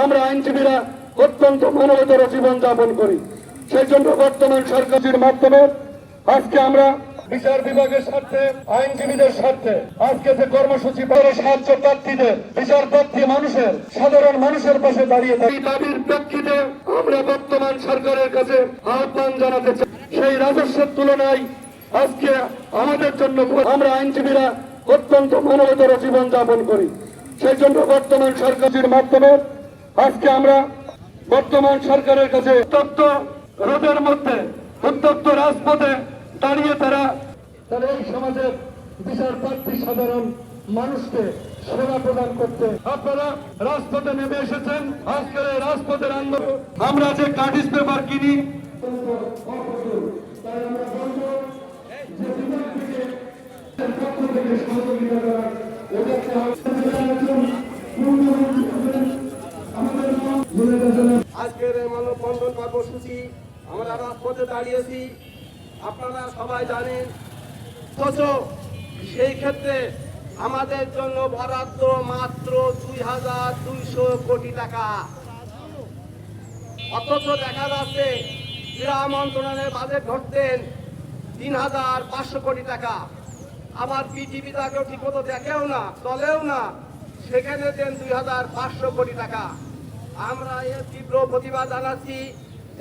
আমরা আইনজীবীরা অত্যন্ত মানবতার জীবন যাপন করি। সেই জন্য বর্তমান সরকারের মাধ্যমে আজকে আমরা বিচার বিভাগের স্বার্থে, আইনজীবীদের স্বার্থে আজকে যে কর্মসূচি সাহায্য প্রার্থীদের, বিচার প্রার্থী মানুষের, সাধারণ মানুষের পাশে দাঁড়িয়ে থাকি দাবির প্রেক্ষিতে আমরা বর্তমান সরকারের কাছে আহ্বান জানাতে চাই। সেই রাজস্বের তুলনায় আজকে আমাদের জন্য আমরা আইনজীবীরা অত্যন্ত মানবতার জীবন যাপন করি। সেই জন্য বর্তমান সরকারের মাধ্যমে আজকে আমরা বর্তমান সরকারের কাছে উত্তপ্ত রোদের মধ্যে, উত্তপ্ত রাজপথে দাঁড়িয়ে তারা এই সমাজের বিচার প্রার্থী সাধারণ মানুষকে সেবা প্রদান করতে আপনারা রাজপথে নেমে এসেছেন। আজকের এই রাজপথের আন্দোলন আমরা যে কাগজ পেপার কিনি আজকের এই মানববন্ধন কর্মসূচি আমরা রাজপথে দাঁড়িয়েছি, আপনারা সবাই জানেন। অথচ সেই ক্ষেত্রে আমাদের জন্য বরাদ্দ মাত্র 2200 কোটি টাকা। অথচ দেখা যাচ্ছে ক্রীড়া মন্ত্রণালয়ের বাজেট ধরতেন 3500 কোটি টাকা। আবার পিটিভি তাকেও ঠিক মতো দেখেও না, চলেও না, সেখানে দেন 2500 কোটি টাকা। আমরা এর তীব্র প্রতিবাদ জানাচ্ছি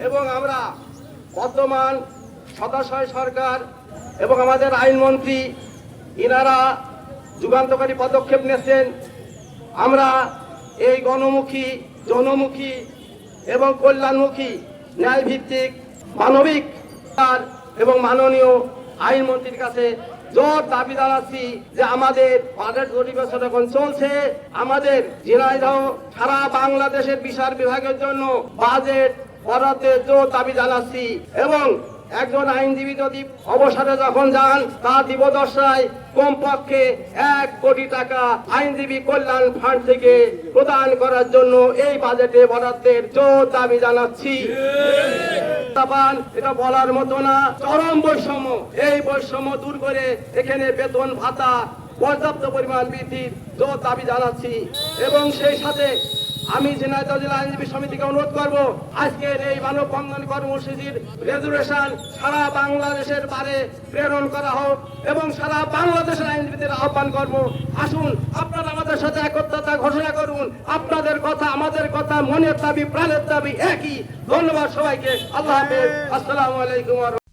এবং আমরা বর্তমান সদাশয় সরকার এবং আমাদের আইনমন্ত্রী ইনারা যুগান্তকারী পদক্ষেপ নিয়েছেন। আমরা এই গণমুখী, জনমুখী এবং কল্যাণমুখী ন্যায়ভিত্তিক মানবিক এবং মাননীয় আইনমন্ত্রীর কাছে জোর দাবি জানাচ্ছি যে আমাদের বাজেট অধিবেশন এখন চলছে, আমাদের ঝিনাইদহ সারা বাংলাদেশের বিচার বিভাগের জন্য বাজেট বরাদ্দের জোর দাবি জানাচ্ছি এবং একজন আইনজীবী যদি অবসরে যখন যান তার দিবদশায় কমপক্ষে 1 কোটি টাকা আইনজীবী কল্যাণ ফান্ড থেকে প্রদান করার জন্য এই বাজেটে বরাদ্দের জোর দাবি জানাচ্ছি। এটা বলার মতো না, চরম বৈষম্য। এই বৈষম্য দূর করে এখানে বেতন ভাতা পর্যাপ্ত পরিমাণ বৃদ্ধির জোর দাবি জানাচ্ছি এবং সেই সাথে আমি ঝিনাইদহ জেলা আইনজীবী সমিতিকে অনুরোধ করব আজকের এই মানববন্ধন কর্মসূচির রেজুলেশন সারা বাংলাদেশের বারে প্রেরণ করা হোক এবং সারা বাংলাদেশের আইনজীবীদের আহ্বান করব, আসুন আপনারা আমাদের সাথে একত্রতা ঘোষণা করুন। আপনাদের কথা, আমাদের কথা, মনের দাবি, প্রাণের দাবি একই। ধন্যবাদ সবাইকে। আল্লাহ হাফেজ। আসসালামু আলাইকুম।